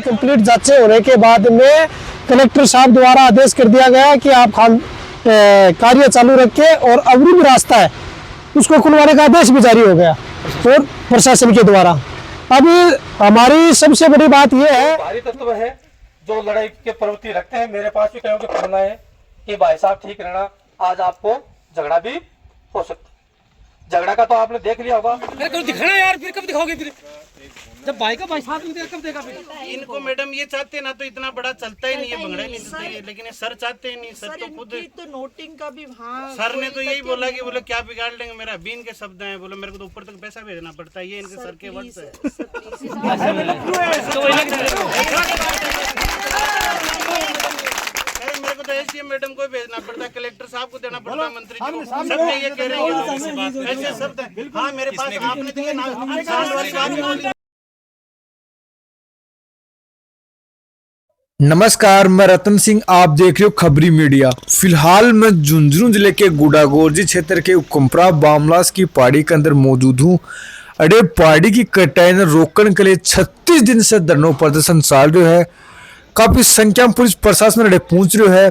Complete जांचें होने के बाद में कलेक्टर साहब द्वारा आदेश कर दिया गया कि आप कार्य चालू रखें और अवरुद्ध रास्ता है उसको खुलवाने का आदेश भी जारी हो गया और प्रशासन के द्वारा। अभी हमारी सबसे बड़ी बात यह है, भारी तत्व है जो लड़ाई के प्रवृत्ति रखते हैं। मेरे पास भी कहीं फोन है कि भाई साहब ठीक रहना, आज आपको झगड़ा भी हो सकता। झगड़ा का तो आपने देख लिया होगा। अरे कब दिखाना यार, फिर कब दिखाओगे? फिर जब भाई का भाई साहब कब देगा? फिर इनको मैडम ये चाहते ना तो इतना बड़ा चलता ही नहीं है, भंगड़ा नहीं चलता है, लेकिन ये सर चाहते ही नहीं। सर तो खुद तो नोटिंग का भी सर ने तो यही बोला कि बोले क्या बिगाड़ लेंगे, मेरा अभी इनके शब्द हैं, बोले मेरे को तो ऊपर तक पैसा भेजना पड़ता है, ये इनके सर के वर्ड्स है। मेरे को तो एसडीएम मैडम को भेजना पड़ता है, कलेक्टर साहब को देना पड़ता है, मंत्री जी को। सब में ये कह रहे हैं ऐसे शब्द हैं। हाँ मेरे पास आपने दिए ना। नमस्कार, मैं रतन सिंह, आप देख रहे हो खबरी मीडिया। फिलहाल मैं झुंझुनू जिले के गुडागोरजी क्षेत्र के उकमपरा बामलास की पहाड़ी के अंदर मौजूद हूँ। अरे पहाड़ी की कटाई ने रोकने के लिए 36 दिन से धरना प्रदर्शन चल रहा है। काफी संख्या में पुलिस प्रशासन अड़े पहुंच रहा है।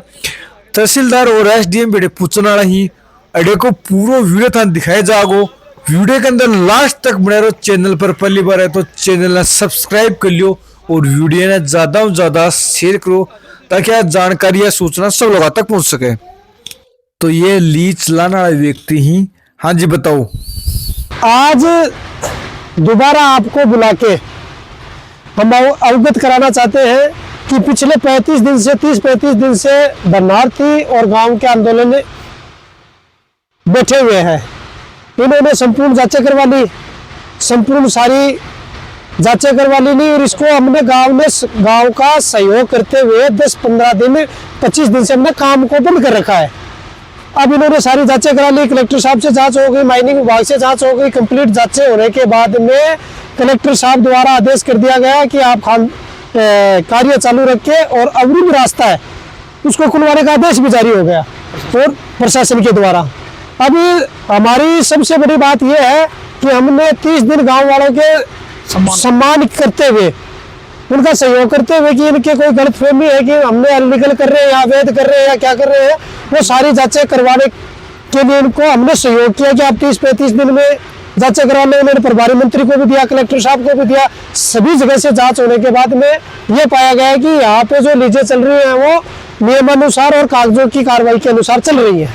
तहसीलदार और एसडीएम भी पूछने वाला ही अड़े को पूरा वीडियो था दिखाया जागो। वीडियो के अंदर लास्ट तक बने रहो। चैनल पर पहली बार है तो चैनल ने सब्सक्राइब कर लियो और वीडियो ने ज्यादा से ज्यादा शेयर करो ताकि यह जानकारी या सूचना सब लोगों तक पहुंच सके। तो ये लीच चलाने वाला व्यक्ति ही, हाँ जी बताओ। आज दोबारा आपको बुला के हम अवगत कराना चाहते हैं कि पिछले 35 दिन से 30-35 दिन से शरणार्थी और गांव के आंदोलन बैठे हुए हैं। इन्होंने संपूर्ण जांचें करवा ली, संपूर्ण सारी जांचें करवा ली नहीं, और इसको हमने गांव का सहयोग करते हुए 10-15 दिन 25 दिन से हमने काम को बंद कर रखा है। अब इन्होंने सारी जांचें करा ली, कलेक्टर साहब से जांच हो गई, माइनिंग विभाग से जांच हो गई। कंप्लीट जांचें होने के बाद में कलेक्टर साहब द्वारा आदेश कर दिया गया कि आप कार्य चालू रखें और अवरुद्ध रास्ता है उसको खुलवाने का आदेश भी जारी हो गया और प्रशासन के द्वारा। अभी हमारी सबसे बड़ी बात यह है कि हमने 30 दिन गाँव वालों के सम्मान करते हुए, उनका सहयोग करते हुए कि इनके कोई गलतफहमी है कि हमने अनलीगल कर रहे हैं या अवैध कर रहे हैं या क्या कर रहे हैं, वो सारी जांचें करवाने के लिए इनको हमने सहयोग किया कि आप 30-35 दिन में जांचें करा लें। उन्होंने प्रभारी मंत्री को भी दिया, कलेक्टर साहब को भी दिया। सभी जगह से जांच होने के बाद में ये पाया गया है कि यहाँ पे जो लीजें चल रही है वो नियमानुसार और कागजों की कार्रवाई के अनुसार चल रही है।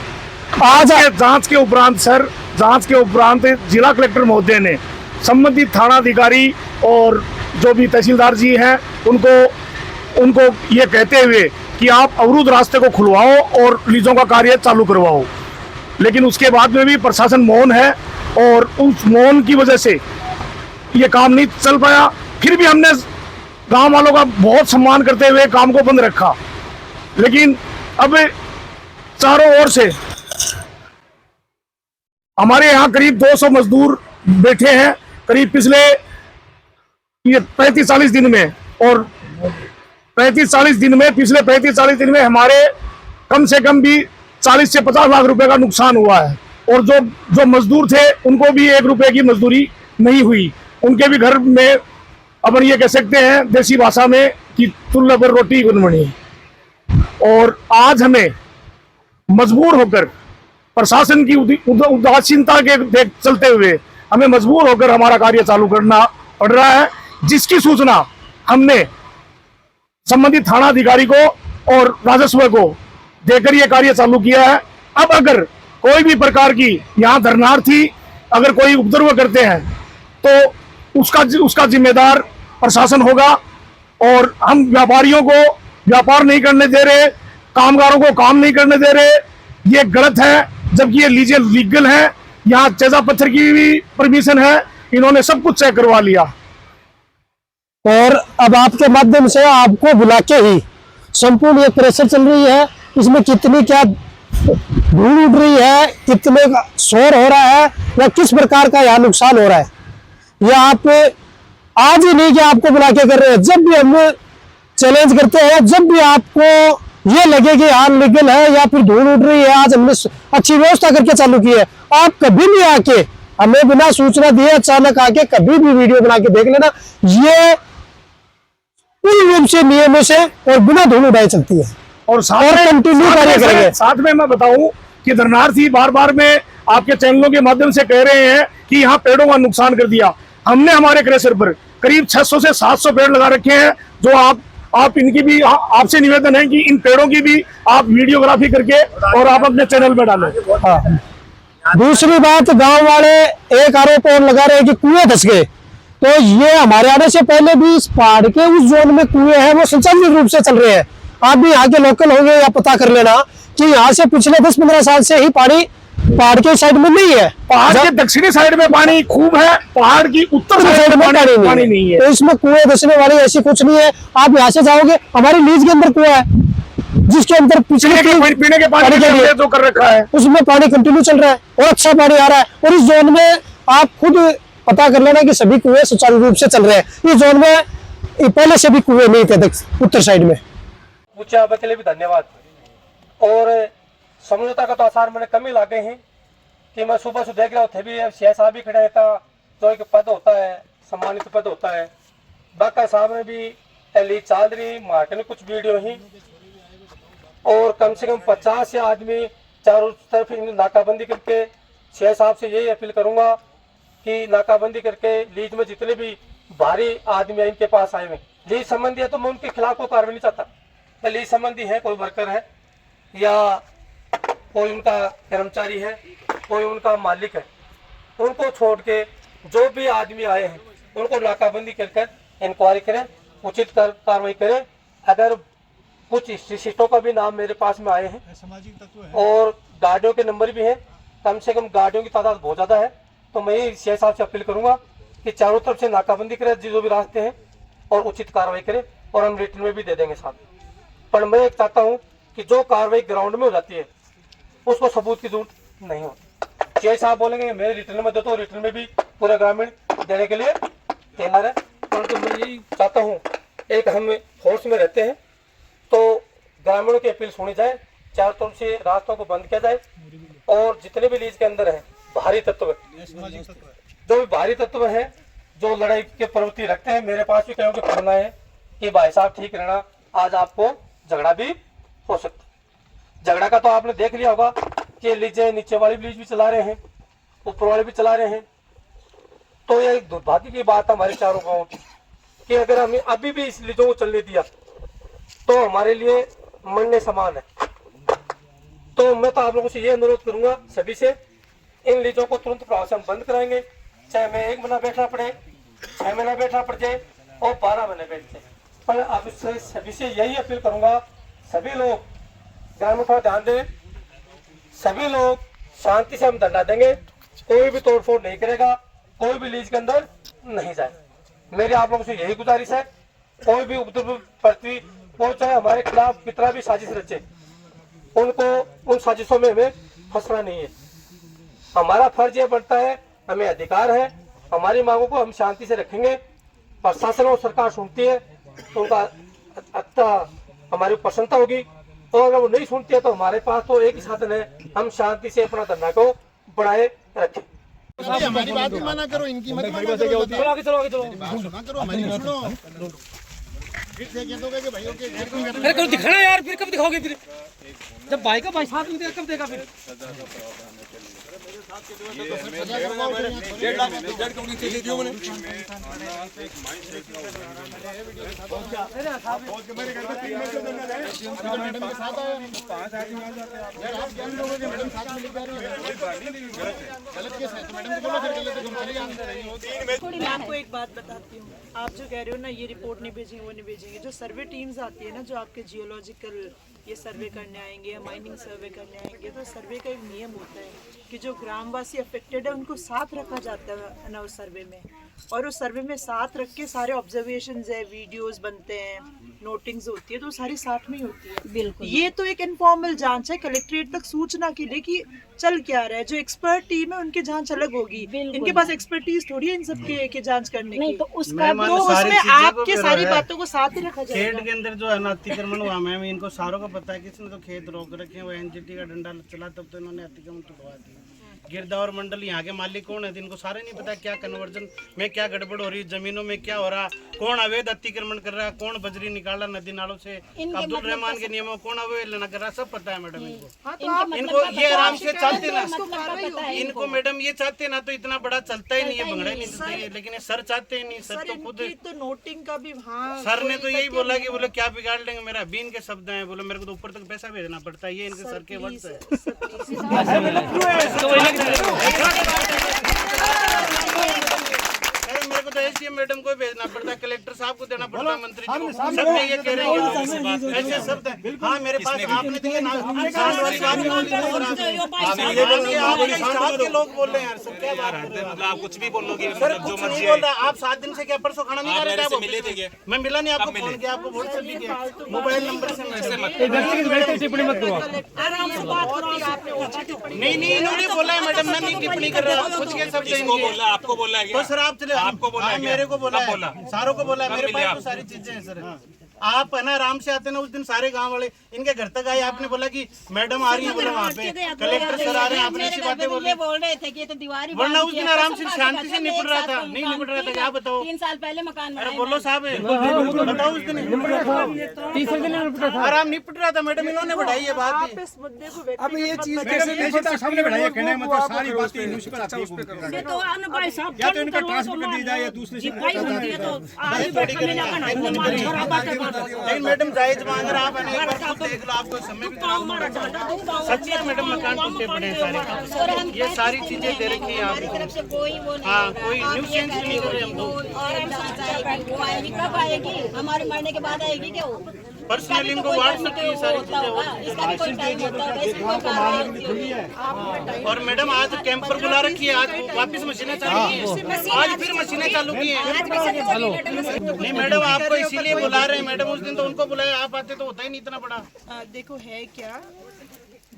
आज जांच के उपरांत जिला कलेक्टर महोदय ने संबंधित थाना अधिकारी और जो भी तहसीलदार जी हैं उनको ये कहते हुए कि आप अवरुद्ध रास्ते को खुलवाओ और लीजों का कार्य चालू करवाओ, लेकिन उसके बाद में भी प्रशासन मौन है और उस मौन की वजह से ये काम नहीं चल पाया। फिर भी हमने गांव वालों का बहुत सम्मान करते हुए काम को बंद रखा, लेकिन अब चारों ओर से हमारे यहाँ करीब 200 मजदूर बैठे हैं करीब पिछले ये 35-40 दिन में, और 35-40 दिन में पिछले 35-40 दिन में हमारे कम से कम भी 40 से 50 लाख रुपए का नुकसान हुआ है। और जो मजदूर थे उनको भी 1 रुपए की मजदूरी नहीं हुई। उनके भी घर में अपन ये कह सकते हैं देसी भाषा में कि चूल्हे पर रोटी बन बनी। और आज हमें मजबूर होकर प्रशासन की उदासीनता के चलते हुए हमें मजबूर होकर हमारा कार्य चालू करना पड़ रहा है, जिसकी सूचना हमने संबंधित थाना अधिकारी को और राजस्व को देकर यह कार्य चालू किया है। अब अगर कोई भी प्रकार की यहाँ धरनार्थी अगर कोई उपद्रव करते हैं तो उसका जिम्मेदार प्रशासन होगा, और हम व्यापारियों को व्यापार नहीं करने दे रहे, कामगारों को काम नहीं करने दे रहे। ये गलत है, जबकि ये लीजिए लीगल है। यहाँ चेजा पत्थर की भी परमिशन है, इन्होंने सब कुछ चेक करवा लिया। और अब आपके माध्यम से आपको बुला के ही संपूर्ण ये प्रेशर चल रही है, इसमें कितनी क्या धूल उड़ रही है, कितने शोर हो रहा है या किस प्रकार का यहाँ नुकसान हो रहा है, ये आप आज ही नहीं कि आपको बुला के कर रहे हैं। जब भी हम चैलेंज करते हैं, जब भी आपको ये लगे कि हाँ लीगल है या फिर धूल उड़ रही है, आज हमने अच्छी व्यवस्था करके चालू की है। आप कभी भी आके हमें बिना सूचना दिए अचानक आके कभी भी वीडियो बना के देख लेना, ये पूर्ण रूप से नियमों से और बिना धूल उड़ाए चलती है और कंटिन्यू कार्य करेंगे। साथ में मैं बताऊं कि धरनार्थी बार बार में आपके चैनलों के माध्यम से कह रहे हैं कि यहाँ पेड़ों का नुकसान कर दिया। हमने हमारे क्रेशर पर करीब 600 से 700 पेड़ लगा रखे हैं, जो आप इनकी भी आपसे निवेदन है कि इन पेड़ों की भी आप वीडियोग्राफी करके और आप अपने चैनल पर डालें। हाँ। दूसरी बात, गांव वाले एक आरोप और लगा रहे हैं कि कुएं धस गए, तो ये हमारे आने से पहले भी इस पहाड़ के उस जोन में कुएं हैं, वो संचालित रूप से चल रहे हैं। आप भी यहाँ के लोकल होंगे या पता कर लेना कि यहाँ से पिछले 10-15 साल से ही पानी पहाड़ के साइड में नहीं है। पहाड़ के दक्षिणी साइड में पानी खूब है, पहाड़ की उत्तर साइड में पानी नहीं है। तो इसमें कुएं धसने वाली ऐसी कुछ नहीं है। आप यहाँ से जाओगे, हमारी लीज के अंदर कुआं है जिसके अंदर पिछले पीने के पानी के लिए जो कर रखा है, उसमें पानी कंटिन्यू चल रहा है और अच्छा पानी आ रहा है। और इस जोन में आप खुद पता कर लेना कि सभी कुएं सुचारू रूप से चल रहे हैं। इस जोन में पहले से भी कुएं नहीं थे उत्तर साइड में। पूछे आप के लिए भी धन्यवाद। और समझौता का तो आसार मैंने कम ही लागे हैं कि मैं सुबह से देख रहा थे भी सीआई साहब भी खड़े था, जो एक पद होता है सम्मानित पद होता है। बाका साहब ने भी ली चाल रही मार्ट ने कुछ वीडियो ही, और कम से कम 50 से आदमी चारों तरफ नाकाबंदी करके सीआई साहब से यही अपील करूंगा कि नाकाबंदी करके लीज में जितने भी भारी आदमी इनके पास आए हुए लीज संबंधी है, तो मैं उनके खिलाफ कोई कार्रवाई नहीं चाहता। लीज संबंधी है, कोई वर्कर है या कोई उनका कर्मचारी है, कोई उनका मालिक है, उनको छोड़ के जो भी आदमी आए हैं उनको नाकाबंदी कर इंक्वायरी करें, उचित कार्रवाई करें। अगर कुछ शिष्टों का भी नाम मेरे पास में आए हैं और गाड़ियों के नंबर भी हैं, कम से कम गाड़ियों की तादाद बहुत ज़्यादा है, तो मैं ये सीआई साहब से अपील करूंगा कि चारों तरफ से नाकाबंदी करें जो भी रास्ते हैं और उचित कार्रवाई करें, और हम रिटर्न में भी दे देंगे साहब। पर मैं एक चाहता हूं कि जो कार्रवाई ग्राउंड में हो जाती है उसको सबूत की जरूरत नहीं होती। सीआई साहब बोलेंगे मेरे रिटर्न में दे, तो रिटर्न में भी पूरा ग्रामीण देने के लिए तैयार है। परंतु मैं यही चाहता हूँ, एक हम फोर्स में रहते हैं तो ग्रामीणों की अपील सुनी जाए, चारों तरफ से रास्तों को बंद किया जाए, और जितने भी लीज के अंदर है भारी तत्व, जो भी भारी तत्व है जो लड़ाई के प्रवृत्ति रखते हैं, मेरे पास भी कहीं फोन आए कि भाई साहब ठीक रहना, आज आपको झगड़ा भी हो सकता। झगड़ा का तो आपने देख लिया होगा कि लीजें नीचे वाली लीज भी चला रहे हैं, ऊपर वाले भी चला रहे हैं। तो ये एक दुर्भाग्य की बात है हमारे चारों गाँव की कि अगर हमें अभी भी इस लीजों को चलने दिया तो हमारे लिए मरने समान है। तो मैं तो आप लोगों से ये अनुरोध करूंगा सभी से, इन लीजों को तुरंत प्रभाव से हम बंद कराएंगे, चाहे मैं 1 महीना बैठना पड़े, 6 महीना बैठना पड़ जाए और 12 महीने बैठ जाए। पर अब सभी से यही अपील करूंगा, सभी लोग ग्रामीण थोड़ा ध्यान दें, सभी लोग शांति से हम धरना देंगे, कोई भी तोड़फोड़ नहीं करेगा, कोई भी लीज के अंदर नहीं जाए। मेरी आप लोगों से यही गुजारिश है, कोई भी उपद्रव पृथ्वी वो चाहे हमारे खिलाफ कितना भी साजिश रचे, उनको उन साजिशों में हमें फंसना नहीं है। हमारा फर्ज ये बनता है, हमें अधिकार है, हमारी मांगों को हम शांति से रखेंगे। प्रशासन और सरकार सुनती है तो उनका अच्छा हमारी प्रसन्नता होगी, और अगर वो नहीं सुनती है तो हमारे पास तो एक ही साधन है, हम शांति से अपना धरना को बढ़ाए रखें। हमारी बात भी मना करो, इनकी मत मना करो। चलो आगे चलो आगे चलो। सुना करो, हमारी सुनो। फिर से कह दोगे कि भाइयों के अरे कल दिखाना यार, फिर कब दिखाओगे? फिर जब भाई का भाई साथ में कब देगा? फिर थोड़ी मैं आपको एक बात बताती हूँ, आप जो कह रहे हो ना ये रिपोर्ट नहीं भेजेंगे वो नहीं भेजेंगे, जो सर्वे टीम्स आती है ना जो आपके जियोलॉजिकल ये सर्वे करने आएंगे या माइनिंग सर्वे करने आएंगे, तो सर्वे का एक नियम होता है कि जो ग्रामवासी अफेक्टेड है उनको साथ रखा जाता है ना उस सर्वे में, और उस सर्वे में साथ रख के सारे ऑब्जर्वेशंस है, वीडियोस बनते हैं, नोटिंग्स होती है तो सारी साथ में ही होती है। बिल्कुल। ये तो एक इनफॉर्मल जांच है, कलेक्ट्रेट तक सूचना के लिए कि चल क्या रहा है। जो एक्सपर्ट टीम है उनकी जांच अलग होगी, इनके पास एक्सपर्टीज थोड़ी है इन सब के जांच करने नहीं की। तो उसका तो उसमें आपके सारी बातों को साथ ही रखा जाएगा। खेत के अंदर जो है ना अतिक्रमण हुआ मैम, इनको सारों को पता है कि इसने तो खेत रोक रखे हैं, वो एनजीटी का डंडा चला तब तो इन्होंने अतिक्रमण तोड़वा दिया। गिरदावर मंडल यहाँ के मालिक कौन है, इनको सारे नहीं पता क्या कन्वर्जन में क्या गड़बड़ हो रही है, जमीनों में क्या हो रहा, कौन अवैध अतिक्रमण कर रहा है, कौन बजरी निकाल रहा नदी नालों से, अब्दुल रहमान के नियमों कौन अवहेलना कर रहा, सब पता है मैडम इनको। इनको ये आराम से चलते ना, इनको मैडम ये चाहते ना तो इतना बड़ा चलता ही नहीं है, भंगड़ा नहीं चलता है, लेकिन सर चाहते ही नहीं। सर तो खुद तो नोटिंग का भी सर ने तो यही बोला कि बोले क्या बिगाड़ लेंगे, मेरा अभी इनके शब्द हैं, बोले मेरे को तो ऊपर तक पैसा भेजना पड़ता है, ये इनके सर के वर्ड्स है। मेरे को तो एसडीएम मैडम को भेजना पड़ता है, कलेक्टर साहब को देना पड़ता है, मंत्री जी को, सब में ये कह रहे हैं ऐसे शब्द हैं। हाँ मेरे पास आपने दिए ना, आपके लोग बोल रहे हैं यार, सर क्या बात कर रहे हैं, आप कुछ भी बोलोगे सर, कुछ नहीं बोल रहा। आप 7 दिन से क्या परसों खाना नहीं खा रहे थे? मैं मिला नहीं, आपको फोन किया, आपको व्हाट्सएप भी किया, मोबाइल नंबर से टिप्पणी मत करो। नहीं इन्होंने बोला है मैडम, मैं नहीं टिप्पणी कर रहा, कुछ के शब्द आपको बोला है, तो सर आप चले, आपको बोला है, मेरे को बोला है, सारों को बोला है, मेरे पास तो सारी चीजें हैं सर। आप है ना आराम से आते ना, उस दिन सारे गांव वाले इनके घर तक आए, आपने बोला कि मैडम आ रही है, बोला वहाँ पे कलेक्टर सर आ रहे हैं, आपने ऐसी बातें बोल रहे थे कि तो दीवार, वरना उस दिन आराम से शांति से निपट रहा था, नहीं निपट रहा था। क्या बताओ, 3 साल पहले मकान अरे बोलो साहब, बताओ उस दिन आराम निपट रहा था मैडम, इन्होंने बढ़ाई है बात। इस मुद्दे को अब ये चीज कैसे सामने बढ़ाई है, कहने का मतलब सारी बातें न्यूज़ पर आती है, तो आने भाई साहब या तो इनका ट्रांसफर कर दी जाए या दूसरे से लेकिन मैडम जायज मांग रहा, आप एक बार खुद देख लो, आपको समय भी सच में मैडम मकान टूटे पड़े सारे, ये सारी चीजें दे रखी है आपको। हाँ कोई न्यूज़ चेंज नहीं कर रहे हम लोग, कब आएगी, हमारे मरने के बाद आएगी क्या वो? पर्सनली इनको व्हाट्सएप की सारी चीजें। और मैडम आज कैंपर बुला रखी है, आज वापस मशीनें चालू की हैं, आज फिर मशीनें चालू की हैं। नहीं मैडम आपको इसीलिए बुला रहे हैं मैडम, उस दिन तो उनको बुलाया, आप आते तो होता ही नहीं इतना बड़ा। देखो है क्या,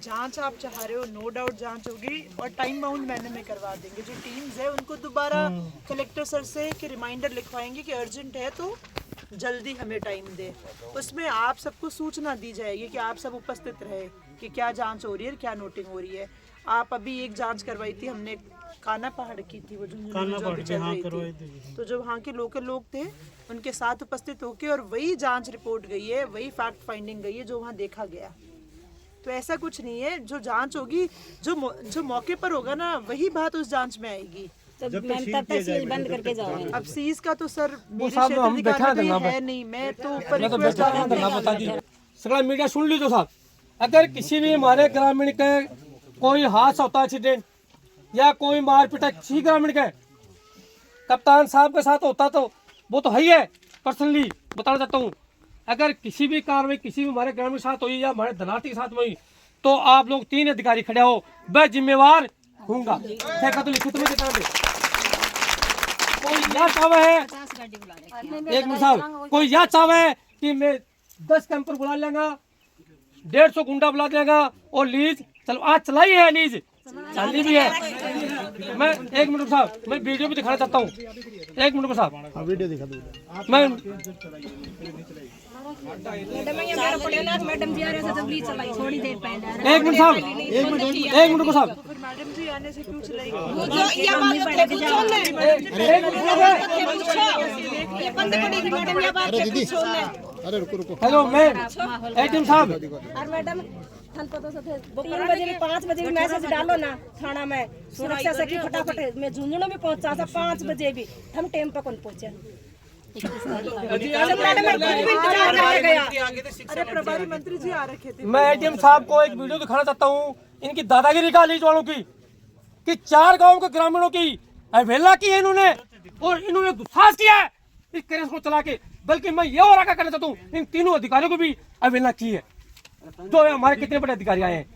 जांच आप चाह रहे हो, नो डाउट जांच होगी और टाइम बाउंड मैंने में करवा देंगे। जो टीम्स है उनको दोबारा कलेक्टर सर से कि रिमाइंडर लिखवाएंगे कि अर्जेंट है तो जल्दी हमें टाइम दे। उसमें आप सबको सूचना दी जाएगी कि आप सब उपस्थित रहे कि क्या जांच हो रही है, क्या नोटिंग हो रही है। आप अभी एक जांच करवाई थी हमने, काना पहाड़ की थी, वो तो जो वहाँ के लोकल लोग थे उनके साथ उपस्थित होके और वही जांच रिपोर्ट गई है, वही फैक्ट फाइंडिंग गई है जो वहाँ देखा गया। तो ऐसा कुछ नहीं है, जो जांच होगी, जो मौके पर होगा ना वही बात उस जांच में आएगी। तो मैम तब तक सील बंद करके जाओ। अब सीज का तो सर मेरे क्षेत्र है नहीं, मैं तो ऊपर सगला मीडिया सुन लीजिए साहब, अगर किसी भी हमारे ग्रामीण के कोई हादसा होता है, एक्सीडेंट या कोई मारपीट किसी ग्रामीण के कप्तान साहब के साथ होता तो वो तो है ही है, पर्सनली बताना चाहता हूँ। अगर किसी भी कार्रवाई किसी भी हमारे ग्रामीण के साथ हुई या हमारे धनार्थी के साथ हुई तो आप लोग 3 अधिकारी खड़े हो, मैं जिम्मेवार हूँगा। तो लिखित में बता दे। कोई यह चाहे है, एक मिनट साहब, कोई यह चाहे है कि मैं 10 कैंपर बुला लेगा, 150 गुंडा बुला देगा और लीज चलो आज चलाई है, लीज चाली भी है। मैं एक मिनट साहब, मैं वीडियो भी दिखाना चाहता हूँ, एक मिनट साहब वीडियो दिखा दूँ मैं। मैडम जी आ रहे थे जब लीज चलाई थोड़ी देर पहले। एक मिनट साहब, एक मिनट को साहब, मैडम जी आने से क्यों चलाई? अरे रुको हेलो मैम, एटीएम साहब, और मैडम 3 बजे भी 5 बजे भी मैसेज डालो ना थाना में सुरक्षा से कि फटाफट में झुंझुनू भी पहुंचा था 5 बजे भी हम टाइम पर कौन पहुंचे। अरे प्रभारी मंत्री जी आ रखे थे। मैं एटीएम साहब को एक वीडियो दिखाना चाहता हूँ इनकी दादागिरी का, लीज वालों की, कि 4 गांव के ग्रामीणों की अवहेलना की है इन्होंने और इन्होंने दुस्साहस किया है इस केस को चला के। बल्कि मैं ये और आगे करना चाहता हूँ इन तीनों अधिकारियों को भी अवहेलना की है, जो हमारे कितने बड़े अधिकारी आए हैं।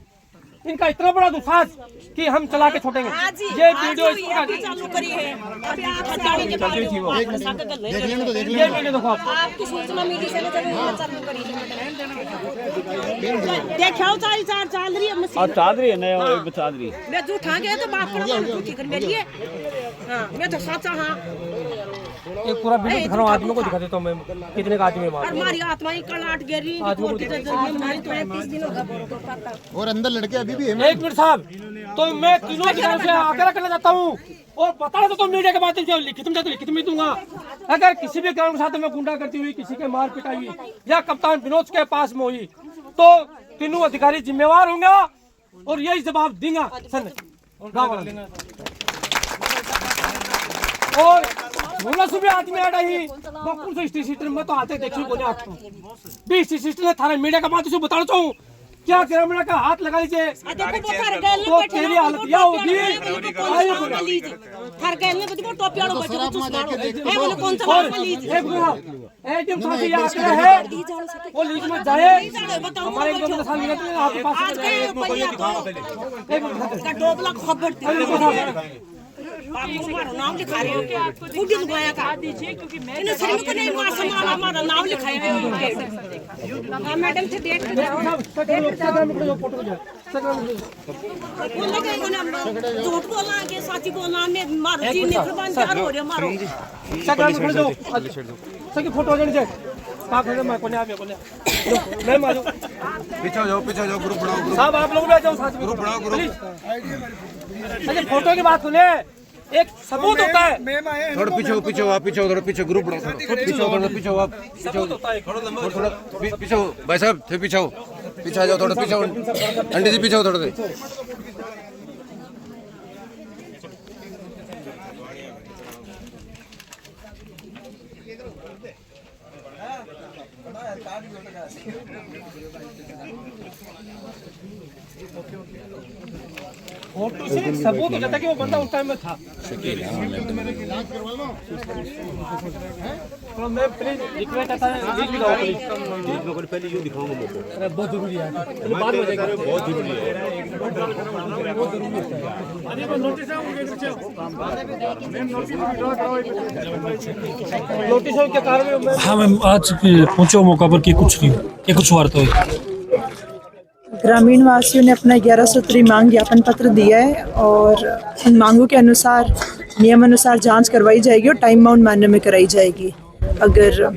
इनका इतना बड़ा दुसाज कि हम चला के छोड़ेंगे। ये वीडियो चालू करी है अभी आप हटाने के बाद देख लेने तो देख ये वीडियो देखो आप। आपकी सूचना मीडिया से चालू करी देखो चाल रही है मशीन चाल रही है नया चाल रही है। मैं झूठा गया तो बात करो झूठी कर मेरी है। हाँ मैं तो सच्चा हाँ एक पूरा वीडियो दिखा रहा हूँ, आदमी को दिखा देता हूँ मैं कितने का आदमी मार। हमारी आत्मा ही कलाट गिरी और अंदर लड़के अभी भी है। एक मिनट साहब, तो मैं तीनों की तरफ से आग्रह करना चाहता हूँ और बता रहा तो मीडिया के माध्यम से लिखित में तो लिखित में दूंगा। अगर किसी भी ग्राउंड के साथ में गुंडा करती हुई किसी के मार पिटाई हुई या कप्तान विनोद के पास में हुई तो तीनों अधिकारी जिम्मेवार होंगे और यही जवाब देंगे। और बोला सुबह आदमी आ रही बकुल से स्टेशन में तो आते देखिए बोले आपको 20 स्टेशन थाने मीडिया का बात बता रहा हूँ। क्या ग्रामीण का हाथ लगा लीजिए तो तेरी हालत यह होगी। एकदम साथ ये आंकड़ा है वो लीज में जाए हमारे एक दो साल मिले आपके पास नाम लिखा रहे हो क्या क्योंकि हमारा नाम लिखाया है मैडम से डेट झूठ बोलना के साची बोलना में मारो जी निर्बान चार हो रहे मारो सकी फोटो जाने पाक है मैं कोने आ मैं कोने मैं मारो पीछे जाओ ग्रुप बनाओ साहब आप लोग भी आ जाओ साथ में ग्रुप बनाओ ग्रुप। अच्छा फोटो की बात सुने एक सबूत होता है। थोड़ा पीछे आप पीछे थोड़ा पीछे ग्रुप बनाओ पीछे आप थोड़ा पीछे भाई साहब थे पीछे आ जाओ थोड़ा पीछे आंटी जी पीछे हो थोड़ा से। फोटो से एक सबूत हो जाता है कि वो बंदा उस टाइम में था। तो मैं प्लीज रिक्वेस्ट करता हूं लीज दिखाओ प्लीज। पहले ये दिखाऊंगा मुझको। अरे बहुत जरूरी है बाद में जाएगा बहुत जरूरी है। अरे वो नोटिस है नोटिस के कारण हाँ मैम आज पहुंचो मौका पर कि कुछ नहीं ये कुछ वार्ता हुई। ग्रामीण वासियों ने अपना 11 सूत्री मांग ज्ञापन पत्र दिया है और उन मांगों के अनुसार नियमानुसार जांच करवाई जाएगी और टाइम बाउंड मानने में कराई जाएगी। अगर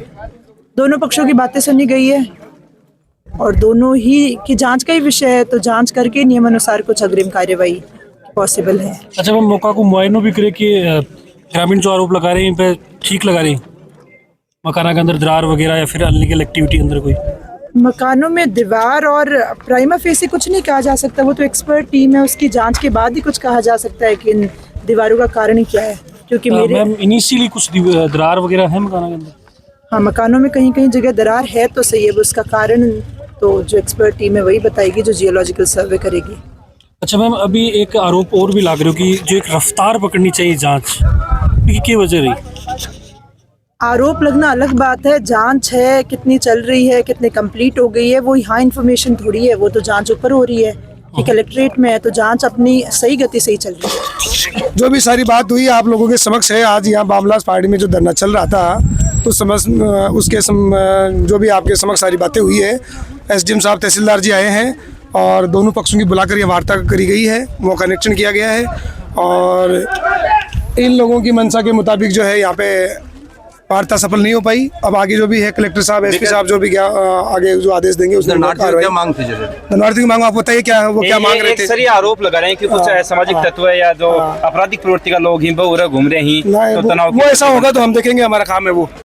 दोनों पक्षों की बातें सुनी गई है और दोनों ही की जांच का ही विषय है तो जांच करके नियमानुसार कुछ अग्रिम कार्यवाही पॉसिबल है। अच्छा मैम मौका को मुआयना भी करे कि ग्रामीण जो आरोप लगा रहे हैं इन पे ठीक लगा रहे हैं मकाना के अंदर दरार वगैरह या फिर अनलीगल एक्टिविटी अंदर कोई मकानों में दीवार और प्राइमा फेसी कुछ नहीं कहा जा सकता, वो तो एक्सपर्ट टीम है उसकी जांच के बाद ही कुछ कहा जा सकता है कि इन दीवारों का कारण ही क्या है। क्योंकि मेरे मैम इनिशियली कुछ दरार वगैरह है मकाना के अंदर। हाँ मकानों में कहीं कहीं जगह दरार है तो सही है, उसका कारण तो जो एक्सपर्ट टीम है वही बताएगी जो जियोलॉजिकल सर्वे करेगी। अच्छा मैम अभी एक आरोप और भी लग रहे हो कि जो एक रफ्तार पकड़नी चाहिए जाँच की वजह रही। आरोप लगना अलग बात है, जांच है कितनी चल रही है कितनी कंप्लीट हो गई है वो यहाँ इन्फॉर्मेशन थोड़ी है, वो तो जांच ऊपर हो रही है कि कलेक्ट्रेट में है तो जांच अपनी सही गति से ही चल रही है। जो भी सारी बात हुई आप लोगों के समक्ष है। आज यहाँ बामलास पार्टी में जो धरना चल रहा था तो जो भी आपके समक्ष सारी बातें हुई है। एसडीएम साहब तहसीलदार जी आए हैं और दोनों पक्षों की बुलाकर यह वार्ता करी गई है, वो कनेक्शन किया गया है और इन लोगों की मंशा के मुताबिक जो है यहाँ पे वार्ता सफल नहीं हो पाई। अब आगे जो भी है कलेक्टर साहब एसपी साहब जो भी आगे जो आदेश देंगे उसमें मांग थी धनवार्थी की मांग आप बताइए क्या वो क्या मांग रहे थे। सर ये आरोप लगा रहे हैं कि कुछ असामाजिक तत्व है या जो आपराधिक प्रवृत्ति का लोग ही घूम रहे हैं वो ऐसा होगा तो हम देखेंगे, हमारा काम है वो।